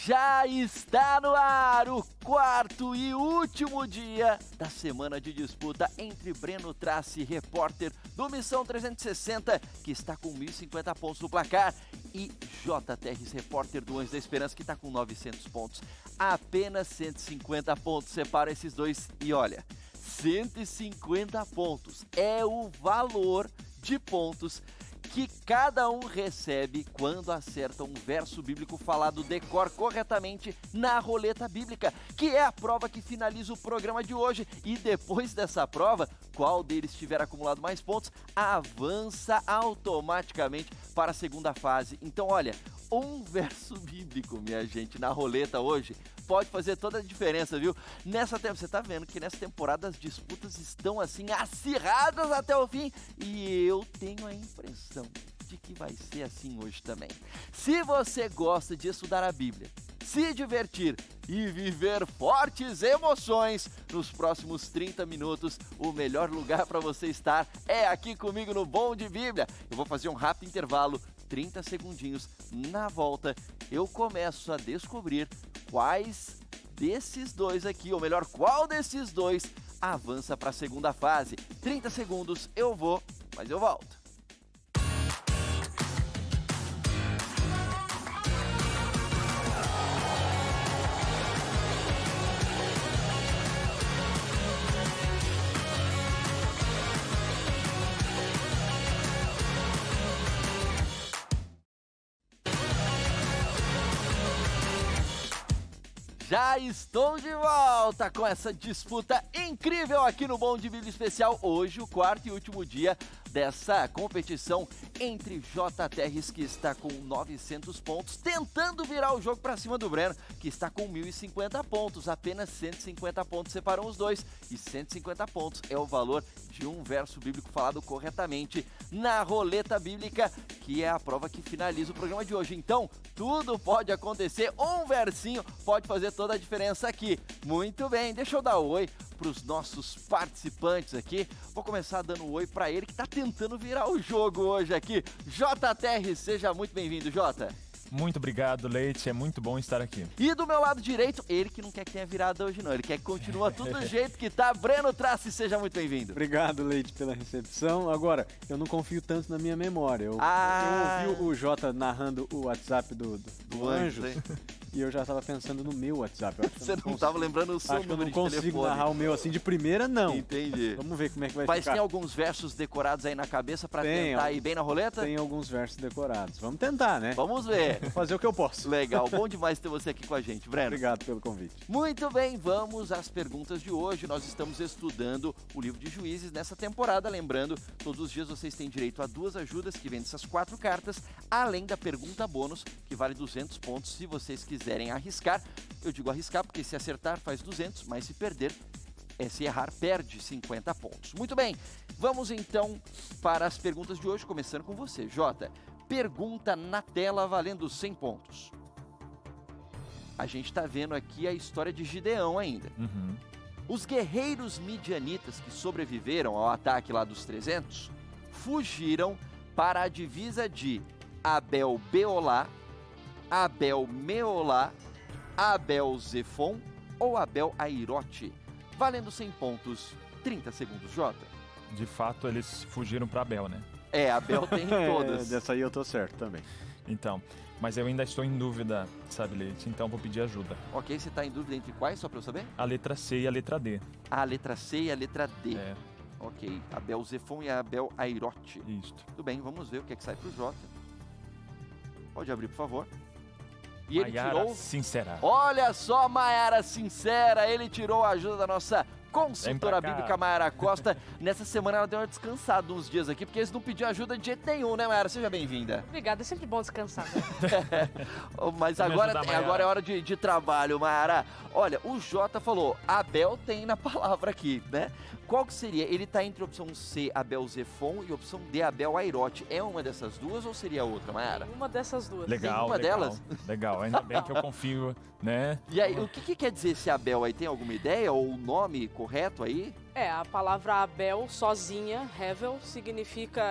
Já está no ar o quarto e último dia da semana de disputa entre Breno Tracy, repórter do Missão 360, que está com 1.050 pontos no placar, e J. Terres, repórter do Anjos da Esperança, que está com 900 pontos. Apenas 150 pontos separam esses dois e olha, 150 pontos é o valor de pontos que cada um recebe quando acerta um verso bíblico falado de cor corretamente na roleta bíblica, que é a prova que finaliza o programa de hoje. E depois dessa prova, qual deles tiver acumulado mais pontos, avança automaticamente para a segunda fase. Então, olha, um verso bíblico, minha gente, na roleta hoje pode fazer toda a diferença, viu? Você tá vendo que nessa temporada as disputas estão assim acirradas até o fim e eu tenho a impressão de que vai ser assim hoje também. Se você gosta de estudar a Bíblia, se divertir e viver fortes emoções nos próximos 30 minutos, o melhor lugar para você estar é aqui comigo no Bom de Bíblia. Eu vou fazer um rápido intervalo, 30 segundinhos. Na volta, eu começo a descobrir quais desses dois aqui, ou melhor, qual desses dois avança para a segunda fase. 30 segundos, eu vou, mas eu volto. Já estou de volta com essa disputa incrível aqui no Bom de Bíblia Especial. Hoje, o quarto e último dia dessa competição entre J. Terres, que está com 900 pontos, tentando virar o jogo para cima do Breno, que está com 1.050 pontos. Apenas 150 pontos separam os dois e 150 pontos é o valor de um verso bíblico falado corretamente na roleta bíblica, que é a prova que finaliza o programa de hoje. Então, tudo pode acontecer, um versinho pode fazer toda a diferença aqui. Muito bem, deixa eu dar um oi para os nossos participantes aqui. Vou começar dando um oi para ele que está tentando virar o jogo hoje aqui. J. Terres, seja muito bem-vindo, Jota. Muito obrigado, Leite, é muito bom estar aqui. E do meu lado direito, ele que não quer que tenha virado hoje não, ele quer que continue tudo do jeito que tá. Breno Tracy, seja muito bem-vindo. Obrigado, Leite, pela recepção. Agora, eu não confio tanto na minha memória. Eu ouvi o Jota narrando o WhatsApp do Anjos e eu já estava pensando no meu WhatsApp. Você não estava lembrando o seu número de telefone. Acho que eu não consigo narrar o meu assim de primeira, não. Entendi. Vamos ver como é que vai ficar. Mas tem alguns versos decorados aí na cabeça para tentar ir bem na roleta? Tem alguns versos decorados. Vamos tentar, né? Vamos ver. Vou fazer o que eu posso. Legal, bom demais ter você aqui com a gente, Breno. Obrigado pelo convite. Muito bem, vamos às perguntas de hoje. Nós estamos estudando o livro de Juízes nessa temporada. Lembrando, todos os dias vocês têm direito a 2 ajudas que vêm dessas 4 cartas, além da pergunta bônus, que vale 200 pontos se vocês quiserem arriscar. Eu digo arriscar porque se acertar faz 200, mas se perder, se errar, perde 50 pontos. Muito bem, vamos então para as perguntas de hoje, começando com você, Jota. Pergunta na tela valendo 100 pontos. A gente está vendo aqui a história de Gideão ainda. Os guerreiros midianitas que sobreviveram ao ataque lá dos 300 fugiram para a divisa de Abel-Beolá, Abel-Meolá, Abel-Zefon ou Abel-Airote. Valendo 100 pontos, 30 segundos, Jota. De fato, eles fugiram para Abel, né? Abel tem todas. Dessa aí eu tô certo também. Então, mas eu ainda estou em dúvida, sabe, Leite? Então vou pedir ajuda. Ok, você está em dúvida entre quais, só para eu saber? A letra C e a letra D. A letra C e a letra D. É. Ok, Abel-Zefon e Abel-Airote. Isso. Tudo bem, vamos ver o que é que sai pro Jota. Pode abrir, por favor. E ele Maiara tirou... Sincera. Olha só, Maiara Sincera, ele tirou a ajuda da nossa consultora bíblica Maiara Costa. Nessa semana ela deu uma descansada uns dias aqui, porque eles não pediram ajuda de jeito nenhum, né, Maiara? Seja bem-vinda. Obrigada, é sempre bom descansar. Mas agora é hora de trabalho, Maiara. Olha, o Jota falou, Abel tem na palavra aqui, né? Qual que seria? Ele está entre a opção C, Abel-Zefon, e a opção D, Abel-Airote. É uma dessas duas ou seria outra, Maiara? Uma dessas duas. Legal, uma delas? Legal, ainda bem que eu confio, né? E aí, o que quer dizer esse Abel aí? Tem alguma ideia ou o nome correto aí? A palavra Abel, sozinha, Hevel, significa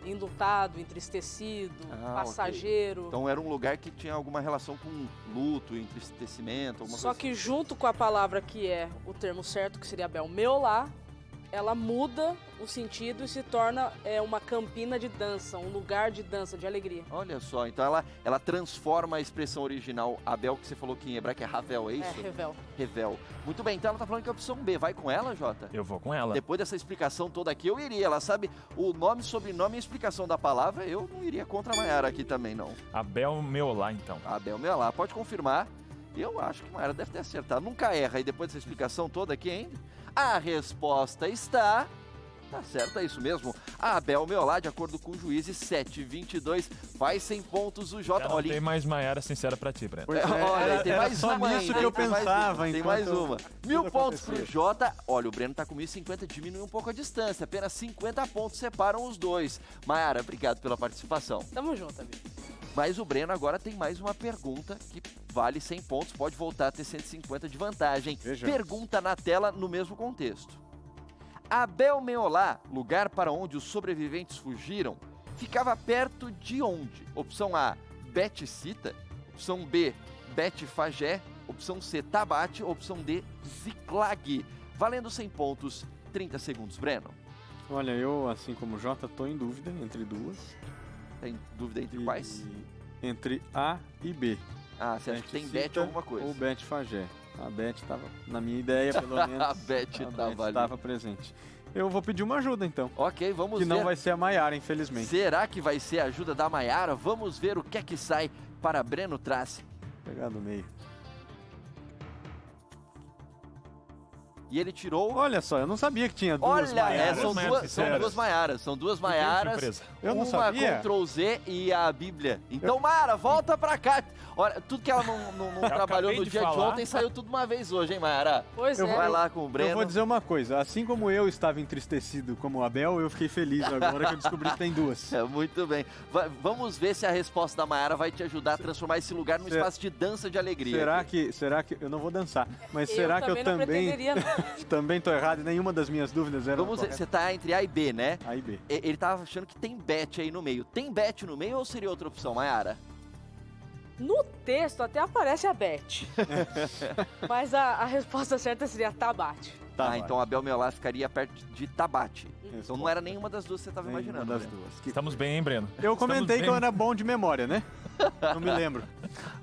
enlutado, entristecido, passageiro. Okay. Então era um lugar que tinha alguma relação com luto, entristecimento, alguma Só coisa que assim. junto com a palavra que é o termo certo, que seria Abel, Meolá, ela muda o sentido e se torna uma campina de dança, um lugar de dança, de alegria. Olha só, então ela transforma a expressão original Abel, que você falou que em hebraico é Havel, é isso? Hevel. Hevel. Muito bem, então ela tá falando que é a opção B. Vai com ela, Jota? Eu vou com ela. Depois dessa explicação toda aqui, eu iria. Ela sabe o nome, sobrenome e a explicação da palavra, eu não iria contra a Mayara aqui também, não. Abel Meolá, então. Abel Meolá, pode confirmar. Eu acho que a Mayara deve ter acertado. Nunca erra. E depois dessa explicação toda aqui ainda, a resposta está... Tá certo, é isso mesmo. A Abel Meolá, de acordo com o juízes, 7,22, faz 100 pontos o Jota. Já não tem mais Mayara sincera pra ti, Breno. Olha, tem mais só uma nisso ainda, que eu tem mais pensava. uma, tem mais uma. 1000 pontos acontecia. pro Jota. Olha, o Breno tá com 1050, diminui um pouco a distância. Apenas 50 pontos separam os dois. Mayara, obrigado pela participação. Tamo junto, amigo. Mas o Breno agora tem mais uma pergunta que vale 100 pontos, pode voltar a ter 150 de vantagem. Vejamos. Pergunta na tela no mesmo contexto. Abel Meolá, lugar para onde os sobreviventes fugiram, ficava perto de onde? Opção A, Bet-Sita. Opção B, Bet-Fagé. Opção C, Tabate. Opção D, Ziklag. Valendo 100 pontos, 30 segundos, Breno. Olha, eu, assim como o Jota, tô em dúvida entre duas. Tem dúvida entre quais? Entre A e B. Ah, você acha que tem Bet Bet-Sita alguma coisa? Ou Bet-Fagé. A Bet estava, na minha ideia, pelo menos. A Bet tava ali. estava presente. Eu vou pedir uma ajuda, então. Ok, vamos Que ver. não vai ser a Mayara, infelizmente. Será que vai ser a ajuda da Mayara? Vamos ver o que é que sai para Breno Trace. Vou pegar no meio. E ele tirou... Olha só, eu não sabia que tinha duas Olha, Mayaras. são Mayara duas sinceras. Mayaras. São duas Mayaras. Surpresa. Eu não uma sabia. Ctrl Z e a Bíblia. Então, Mayara, volta pra cá. Olha, tudo que ela não trabalhou acabei no de dia de falar. ontem saiu tudo uma vez hoje, hein, Mayara? Pois Eu é. Vai lá com o Breno. Eu vou dizer uma coisa, assim como eu estava entristecido como o Abel, eu fiquei feliz agora que eu descobri que tem duas. É, muito bem. Vamos ver se a resposta da Mayara vai te ajudar a transformar esse lugar num espaço de dança de alegria. Será que eu não vou dançar, mas Eu será que eu não também pretenderia, não. também tô errado e nenhuma das minhas dúvidas era Vamos ver, você tá entre A e B, né? A e B. Ele tava achando que tem Bet aí no meio. Tem Bet no meio ou seria outra opção, Mayara? No texto até aparece a Beth. Mas a resposta certa seria Tabate. Tá, Então a Abel Meolá ficaria perto de Tabate. Isso. Então não era nenhuma das duas que você tava Nenhuma imaginando. das Breno. duas. Que- Estamos bem, hein, Breno? Eu comentei Estamos que eu bem. era bom de memória, né? Não me lembro.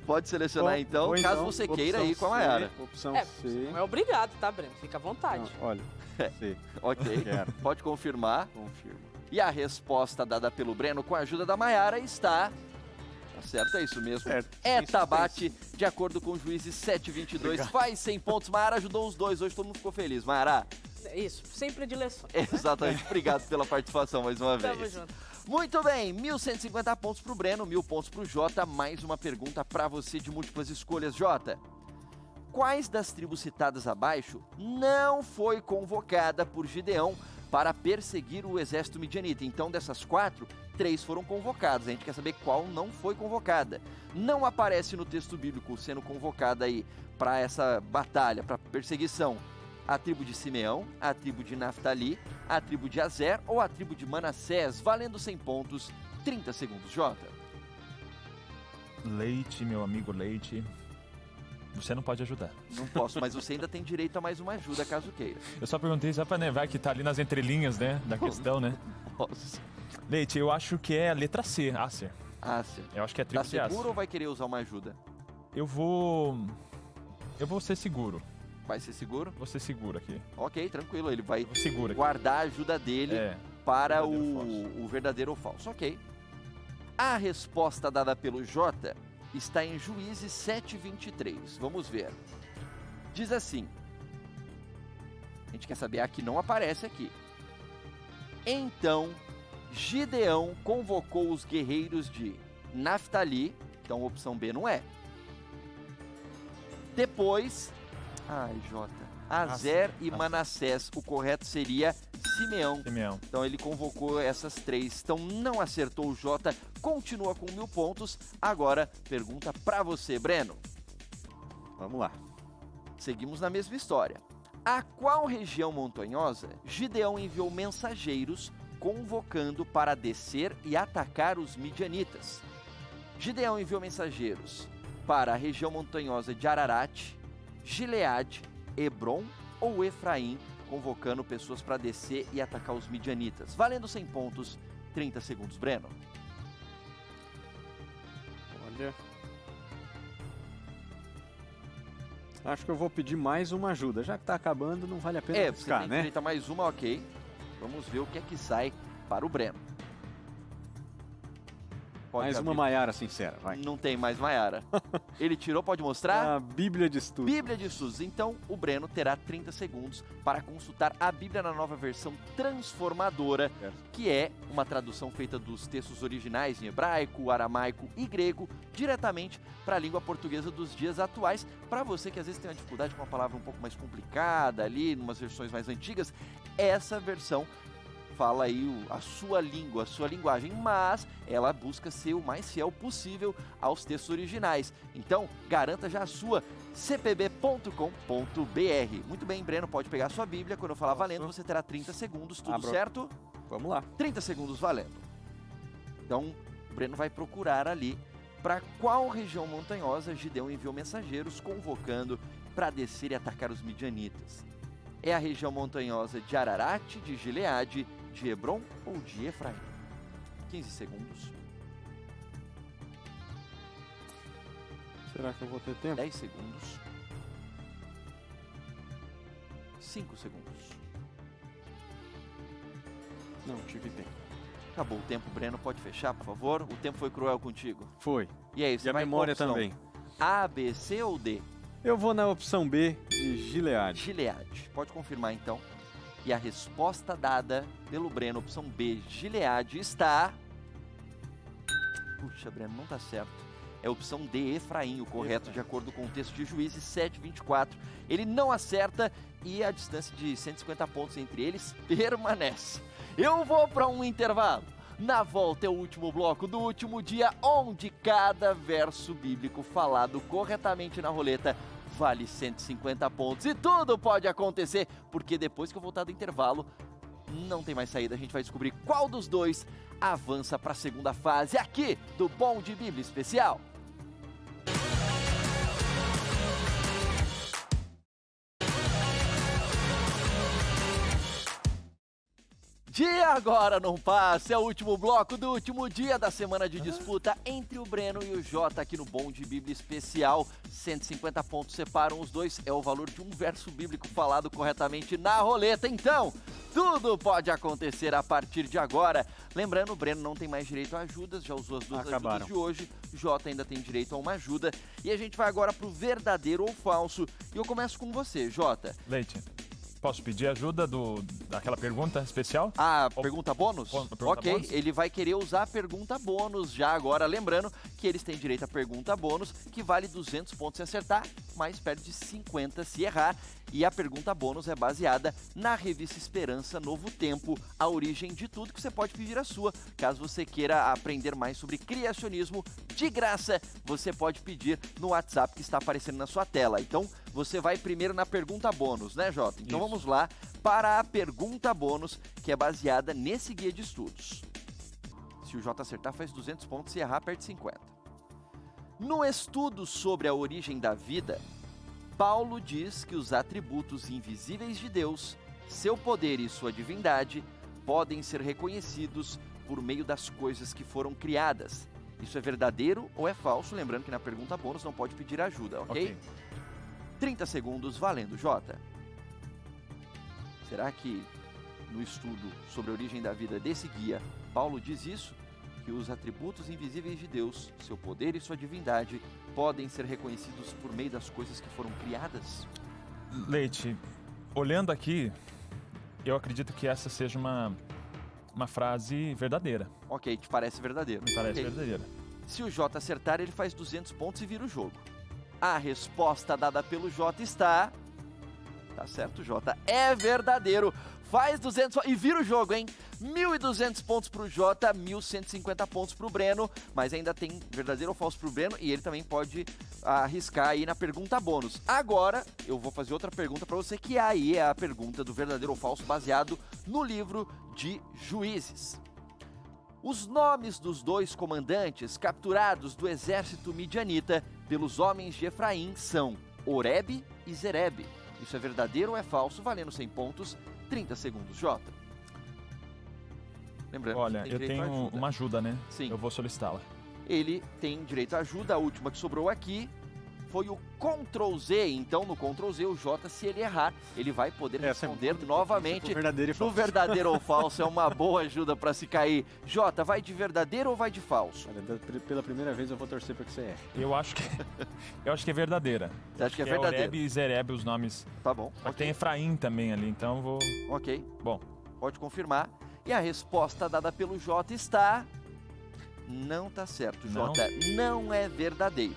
Pode selecionar Ou- então, ou caso então, você queira opção ir com a C, Mayara. Opção É, C. não é obrigado, tá, Breno? Fica à vontade. Não, olha, C. Ok, Quero. pode confirmar. Confirmo. E a resposta dada pelo Breno com a ajuda da Mayara está... Tá certo, é isso mesmo. Certo. É Tem Tabate, de acordo com o juízes 7,22. Faz 100 pontos. Mayara ajudou os dois, hoje todo mundo ficou feliz. Mayara, Isso, sem predileções. exatamente. Obrigado pela participação mais uma Tamo vez. junto. Muito bem, 1.150 pontos pro Breno, 1.000 pontos pro Jota. Mais uma pergunta pra você de múltiplas escolhas, Jota. Quais das tribos citadas abaixo não foi convocada por Gideão para perseguir o exército midianita? Então, dessas 4, 3 foram convocadas. A gente quer saber qual não foi convocada. Não aparece no texto bíblico sendo convocada aí para essa batalha, para perseguição, a tribo de Simeão, a tribo de Naftali, a tribo de Azer ou a tribo de Manassés, valendo 100 pontos, 30 segundos, Jota. Leite, meu amigo Leite. Você não pode ajudar. Não posso, mas você ainda tem direito a mais uma ajuda, caso queira. Eu só perguntei só pra vai que tá ali nas entrelinhas, né, da questão, né? Nossa. Leite, eu acho que é a letra C, Acer. Ásia. Eu acho que é a Tá tribo de seguro Acer. ou vai querer usar uma ajuda? Eu vou ser seguro. Vai ser seguro? Vou ser seguro aqui. Ok, tranquilo. Ele vai Eu vou seguro aqui. guardar a ajuda dele É. para verdadeiro ou o verdadeiro ou falso. Ok. A resposta dada pelo Jota está em Juízes 7:23. Vamos ver. Diz assim. A gente quer saber a que não aparece aqui. Então, Gideão convocou os guerreiros de Naftali. Então, opção B não é. Depois... Ai, Jota. Azer e Manassés. O correto seria Simeão. Simeão. Então ele convocou essas 3. Então não acertou o Jota. Continua com 1.000 pontos. Agora, pergunta pra você, Breno. Vamos lá. Seguimos na mesma história. A qual região montanhosa Gideão enviou mensageiros convocando para descer e atacar os midianitas? Gideão enviou mensageiros para a região montanhosa de Ararat, Gileade, Hebron ou Efraim, convocando pessoas para descer e atacar os midianitas. Valendo 100 pontos, 30 segundos, Breno. Olha... Acho que eu vou pedir mais uma ajuda. Já que tá acabando, não vale a pena arriscar, você tem né? direito a mais uma, ok. Vamos ver o que é que sai para o Breno. Pode mais abrir. uma Maiara sincera, vai. Não tem mais Maiara. Ele tirou, pode mostrar? A Bíblia de Estudos. Bíblia de Estudos. Então, o Breno terá 30 segundos para consultar a Bíblia na nova versão transformadora, que é uma tradução feita dos textos originais em hebraico, aramaico e grego, diretamente para a língua portuguesa dos dias atuais. Para você que às vezes tem uma dificuldade com uma palavra um pouco mais complicada ali, em umas versões mais antigas, essa versão fala aí a sua língua, a sua linguagem, mas ela busca ser o mais fiel possível aos textos originais. Então, garanta já a sua cpb.com.br. Muito bem, Breno, pode pegar a sua Bíblia. Quando eu falar valendo, você terá 30 segundos, tudo certo? Vamos lá. 30 segundos valendo. Então, o Breno vai procurar ali para qual região montanhosa Gideão enviou mensageiros convocando para descer e atacar os midianitas. É a região montanhosa de Ararat, de Gileade, de Hebron ou de Efraim? 15 segundos. Será que eu vou ter tempo? 10 segundos. 5 segundos. Não, tive tempo. Acabou o tempo, Breno, pode fechar, por favor? O tempo foi cruel contigo. Foi. E aí, você e a vai memória qual opção? também. A, B, C ou D? Eu vou na opção B de Gileade. Gileade. Pode confirmar então. E a resposta dada pelo Breno, opção B, Gileade, está... Puxa, Breno, não está certo. É a opção D, Efraim, o correto, de acordo com o texto de Juízes 7:24. Ele não acerta e a distância de 150 pontos entre eles permanece. Eu vou para um intervalo. Na volta é o último bloco do último dia, onde cada verso bíblico falado corretamente na roleta vale 150 pontos. E tudo pode acontecer, porque depois que eu voltar do intervalo, não tem mais saída. A gente vai descobrir qual dos dois avança para a segunda fase aqui do Bom de Bíblia Especial. Dia agora não passa, é o último bloco do último dia da semana de disputa entre o Breno e o Jota aqui no Bom de Bíblia Especial. 150 pontos separam os dois, é o valor de um verso bíblico falado corretamente na roleta. Então, tudo pode acontecer a partir de agora. Lembrando, o Breno não tem mais direito a ajudas, já usou as duas ajudas de hoje. O Jota ainda tem direito a uma ajuda. E a gente vai agora pro verdadeiro ou falso. E eu começo com você, Jota. Leite, posso pedir ajuda daquela pergunta especial? A pergunta bônus? Pergunta bônus? Ele vai querer usar a pergunta bônus já agora. Lembrando que eles têm direito à pergunta bônus, que vale 200 pontos se acertar, mas perde 50 se errar. E a pergunta bônus é baseada na revista Esperança Novo Tempo, a origem de tudo, que você pode pedir a sua. Caso você queira aprender mais sobre criacionismo, de graça, você pode pedir no WhatsApp que está aparecendo na sua tela. Então, você vai primeiro na pergunta bônus, né, Jota? Então vamos lá para a pergunta bônus, que é baseada nesse guia de estudos. Se o Jota acertar, faz 200 pontos, se errar, perde 50. No estudo sobre a origem da vida, Paulo diz que os atributos invisíveis de Deus, seu poder e sua divindade, podem ser reconhecidos por meio das coisas que foram criadas. Isso é verdadeiro ou é falso? Lembrando que na pergunta bônus não pode pedir ajuda, ok? 30 segundos valendo, Jota. Será que no estudo sobre a origem da vida desse guia, Paulo diz isso? Que os atributos invisíveis de Deus, seu poder e sua divindade, podem ser reconhecidos por meio das coisas que foram criadas? Leite, olhando aqui, eu acredito que essa seja uma frase verdadeira. Ok, te parece verdadeiro. Me parece verdadeira. Se o Jota acertar, ele faz 200 pontos e vira o jogo. A resposta dada pelo Jota está... Tá certo, Jota. É verdadeiro. Faz 200 e vira o jogo, hein? 1.200 pontos pro Jota, 1.150 pontos pro Breno, mas ainda tem verdadeiro ou falso pro Breno, e ele também pode arriscar aí na pergunta bônus. Agora, eu vou fazer outra pergunta para você, que aí é a pergunta do verdadeiro ou falso, baseado no livro de Juízes. Os nomes dos 2 comandantes capturados do exército midianita pelos homens de Efraim são Oreb e Zereb. Isso é verdadeiro ou é falso? Valendo 100 pontos, 30 segundos, Jota. Lembrando, olha, eu tenho uma ajuda, né? Sim. Eu vou solicitá-la. Ele tem direito à ajuda. A última que sobrou aqui foi o Ctrl Z. Então, no Ctrl Z, o Jota, se ele errar, ele vai poder responder novamente no verdadeiro ou falso. É uma boa ajuda para se cair. Jota, vai de verdadeiro ou vai de falso? Olha, pela primeira vez eu vou torcer para que você erre. Eu acho que é verdadeira. Você acha que é verdadeiro? Oreb e Zereb os nomes. Tá bom. Okay. Tem Efraim também ali, então eu vou... Ok. Bom. Pode confirmar. E a resposta dada pelo Jota está... Não tá certo, Jota. Não é verdadeiro.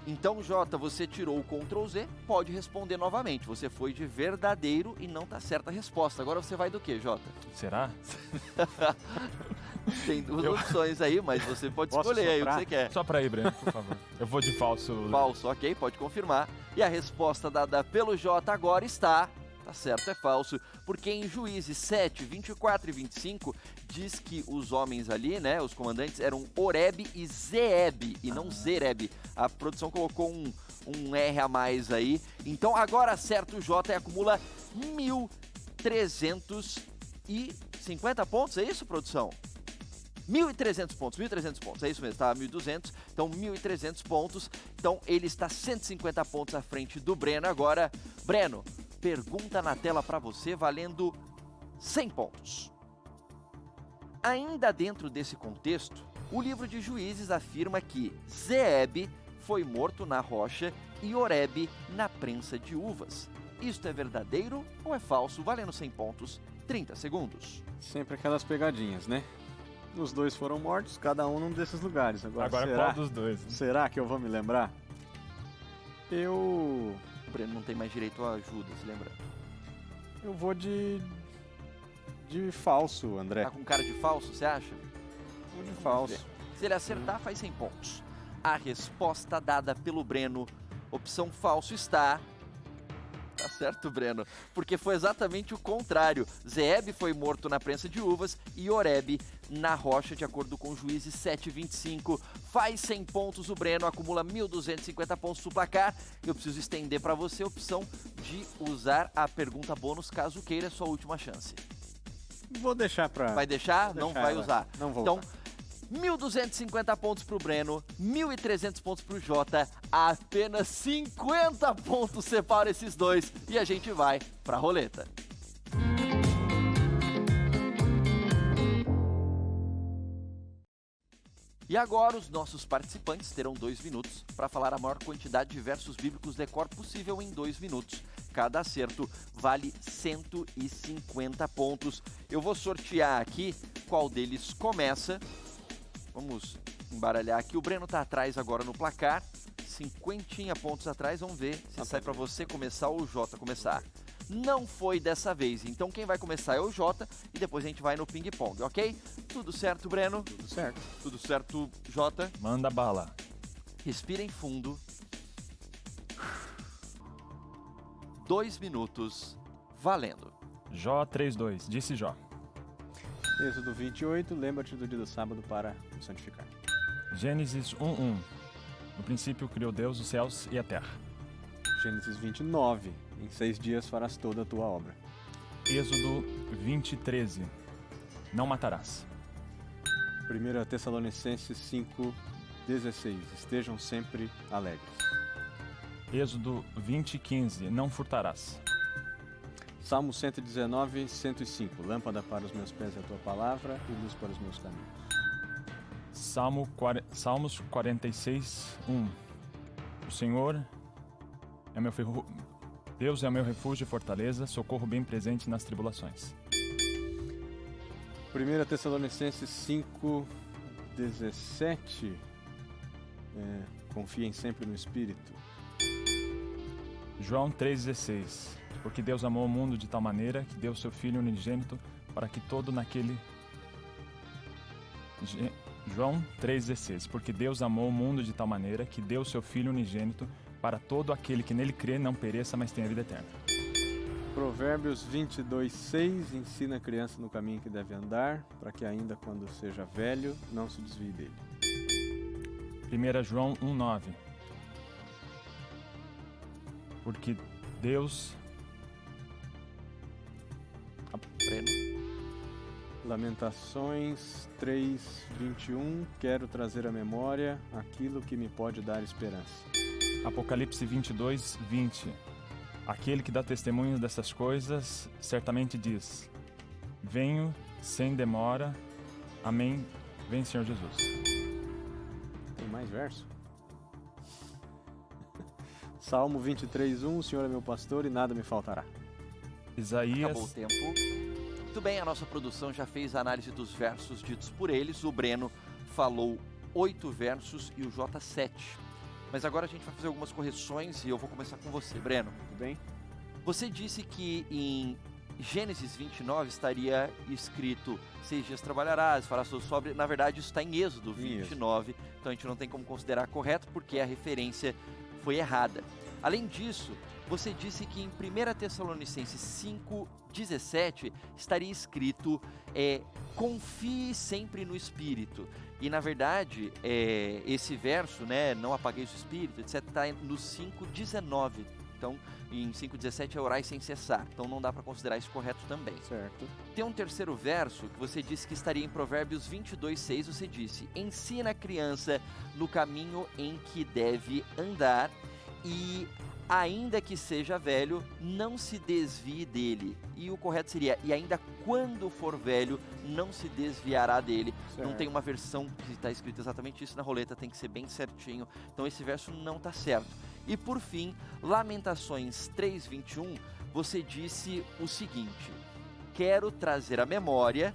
Então, Jota, você tirou o Ctrl Z, pode responder novamente. Você foi de verdadeiro e não tá certa a resposta. Agora você vai do quê, Jota? Será? Tem 2 opções aí, mas você pode escolher aí o que você quer. Só pra ir, Breno, por favor. Eu vou de falso. Falso, ok, pode confirmar. E a resposta dada pelo Jota agora está... Tá certo, é falso, porque em Juízes 7, 24 e 25, diz que os homens ali, né, os comandantes, eram Oreb e Zeeb, e não Zereb. A produção colocou um R a mais aí. Então agora acerta o Jota e acumula 1.350 pontos, é isso, produção? 1.300 pontos, é isso mesmo, tá? 1.200, então 1.300 pontos. Então ele está 150 pontos à frente do Breno. Agora, Breno, pergunta na tela para você, valendo 100 pontos. Ainda dentro desse contexto, o livro de Juízes afirma que Zeeb foi morto na rocha e Oreb na prensa de uvas. Isto é verdadeiro ou é falso? Valendo 100 pontos, 30 segundos. Sempre aquelas pegadinhas, né? Os 2 foram mortos, cada um num desses lugares. Agora qual dos 2? Será que eu vou me lembrar? O Breno não tem mais direito à ajuda, se lembra? Eu vou de falso, André. Tá com cara de falso, você acha? Vou de falso. Se ele acertar, faz 100 pontos. A resposta dada pelo Breno, opção falso, está... Tá certo, Breno, porque foi exatamente o contrário. Zeeb foi morto na prensa de uvas e Oreb na rocha, de acordo com Juízes 7:25. Faz 100 pontos o Breno, acumula 1.250 pontos no placar. Eu preciso estender para você a opção de usar a pergunta bônus, caso queira, sua última chance. Vou deixar para... Vai deixar? Não vai usar. Não vou então, usar. 1.250 pontos pro Breno, 1.300 pontos pro Jota, apenas 50 pontos separa esses 2 e a gente vai pra roleta. E agora os nossos participantes terão 2 minutos para falar a maior quantidade de versos bíblicos de cor possível em 2 minutos. Cada acerto vale 150 pontos. Eu vou sortear aqui qual deles começa. Vamos embaralhar aqui. O Breno tá atrás agora no placar. 50 pontos atrás. Vamos ver se sai para você começar ou o Jota começar. Não foi dessa vez. Então quem vai começar é o Jota e depois a gente vai no ping-pong, ok? Tudo certo, Breno? Tudo certo. Tudo certo, Jota? Manda bala. Respirem fundo. 2 minutos. Valendo. Jó 3:2. Disse Jó. Êxodo 28, lembra-te do dia do sábado para o santificar. Gênesis 1:1. No princípio criou Deus os céus e a terra. Gênesis 29. Em 6 dias farás toda a tua obra. Êxodo 20:13. Não matarás. 1 Tessalonicenses 5:16. Estejam sempre alegres. Êxodo 20:15. Não furtarás. Salmo 119, 105. Lâmpada para os meus pés é a tua palavra e luz para os meus caminhos. Salmos 46:1. O Senhor é meu Deus é meu refúgio e fortaleza, socorro bem presente nas tribulações. 1 Tessalonicenses 5:17. Confiem sempre no Espírito. João 3:16. Porque Deus amou o mundo de tal maneira que deu seu Filho unigênito para que todo naquele João 3,16. Porque Deus amou o mundo de tal maneira que deu seu Filho unigênito para todo aquele que nele crê não pereça, mas tenha vida eterna. Provérbios 22:6 ensina a criança no caminho que deve andar, para que ainda quando seja velho, não se desvie dele. 1 João 1,9. Porque Deus... Lamentações 3:21. Quero trazer à memória aquilo que me pode dar esperança. Apocalipse 22:20. Aquele que dá testemunho dessas coisas certamente diz: venho sem demora. Amém. Vem, Senhor Jesus. Tem mais verso? Salmo 23:1. O Senhor é meu pastor e nada me faltará. Isaías... Acabou o tempo. Muito bem, a nossa produção já fez a análise dos versos ditos por eles. O Breno falou 8 versos e o Jota 7. Mas agora a gente vai fazer algumas correções e eu vou começar com você, Breno. Tudo bem? Você disse que em Gênesis 29 estaria escrito 6 dias trabalharás, farás tudo sobre... Na verdade, isso está em Êxodo 29, então a gente não tem como considerar correto porque a referência foi errada. Além disso, você disse que em 1 Tessalonicenses 5:17 estaria escrito confie sempre no Espírito. E na verdade, esse verso, né, não apagueis o Espírito, etc., está no 5:19. Então, em 5:17 é orai sem cessar. Então não dá para considerar isso correto também. Certo. Tem um terceiro verso que você disse que estaria em Provérbios 22:6. Você disse: ensina a criança no caminho em que deve andar e ainda que seja velho, não se desvie dele. E o correto seria: e ainda quando for velho, não se desviará dele. Certo. Não tem uma versão que está escrito exatamente isso na roleta, tem que ser bem certinho. Então esse verso não está certo. E por fim, Lamentações 3:21, você disse o seguinte: quero trazer à memória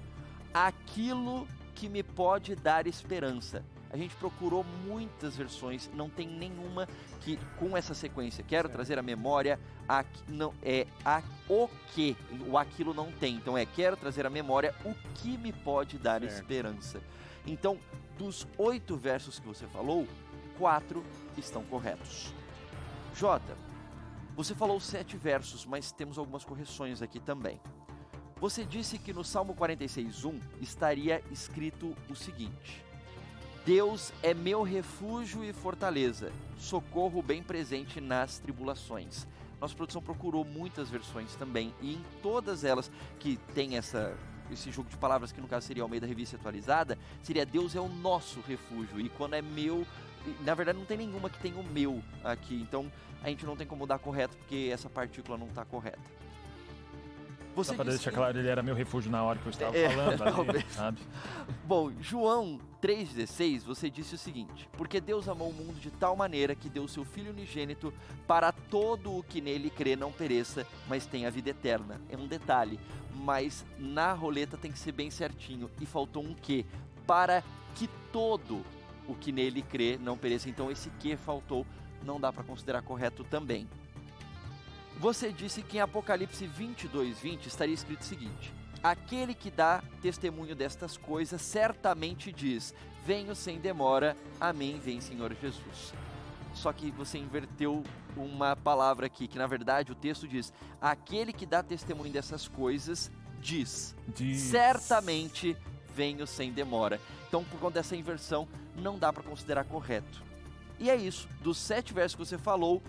aquilo que me pode dar esperança. A gente procurou muitas versões, não tem nenhuma que com essa sequência. Quero trazer à memória o aquilo não tem. Então quero trazer à memória o que me pode dar esperança. Então, dos 8 versos que você falou, 4 estão corretos. Jota, você falou 7 versos, mas temos algumas correções aqui também. Você disse que no Salmo 46:1 estaria escrito o seguinte: Deus é meu refúgio e fortaleza, socorro bem presente nas tribulações. Nossa produção procurou muitas versões também, e em todas elas que tem esse jogo de palavras, que no caso seria Almeida Revista Atualizada, seria Deus é o nosso refúgio, e quando é meu, na verdade não tem nenhuma que tem o meu aqui, então a gente não tem como dar correto, porque essa partícula não está correta. Só para deixar claro, ele era meu refúgio na hora que eu estava falando, ali, sabe? Bom, João 3,16, você disse o seguinte: porque Deus amou o mundo de tal maneira que deu o seu Filho unigênito para todo o que nele crê não pereça, mas tenha vida eterna. É um detalhe, mas na roleta tem que ser bem certinho, e faltou um que, para que todo o que nele crê não pereça. Então esse que faltou, não dá para considerar correto também. Você disse que em Apocalipse 22:20 estaria escrito o seguinte: aquele que dá testemunho destas coisas certamente diz: venho sem demora, amém, vem Senhor Jesus. Só que você inverteu uma palavra aqui, que na verdade o texto diz: aquele que dá testemunho dessas coisas diz. Certamente venho sem demora. Então, por conta dessa inversão, não dá para considerar correto. E é isso, dos 7 versos que você falou,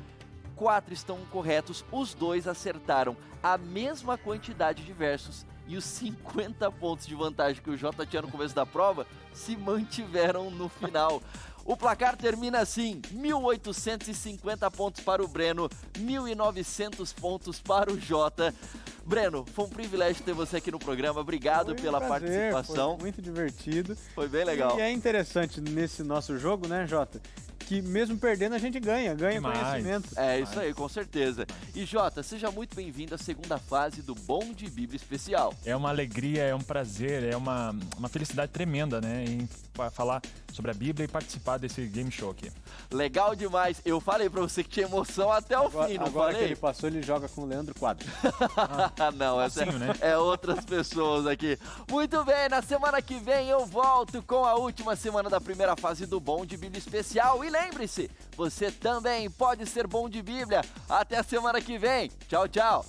4 estão corretos, os 2 acertaram a mesma quantidade de versos, e os 50 pontos de vantagem que o Jota tinha no começo da prova se mantiveram no final. O placar termina assim: 1.850 pontos para o Breno, 1.900 pontos para o Jota. Breno, foi um privilégio ter você aqui no programa, obrigado pela participação. Foi muito divertido. Foi bem legal. E é interessante nesse nosso jogo, né, Jota? Que mesmo perdendo a gente ganha conhecimento. É isso aí, com certeza. E Jota, seja muito bem-vindo à segunda fase do Bom de Bíblia Especial. É uma alegria, é um prazer, é uma felicidade tremenda, né, em falar sobre a Bíblia e participar desse game show aqui. Legal demais. Eu falei pra você que tinha emoção até o fim, não agora falei? que ele passou, ele joga com o Leandro Quadro. Não, essa Facinho, né? é outras pessoas aqui. Muito bem, na semana que vem eu volto com a última semana da primeira fase do Bom de Bíblia Especial. E lembre-se, você também pode ser bom de Bíblia. Até a semana que vem. Tchau, tchau.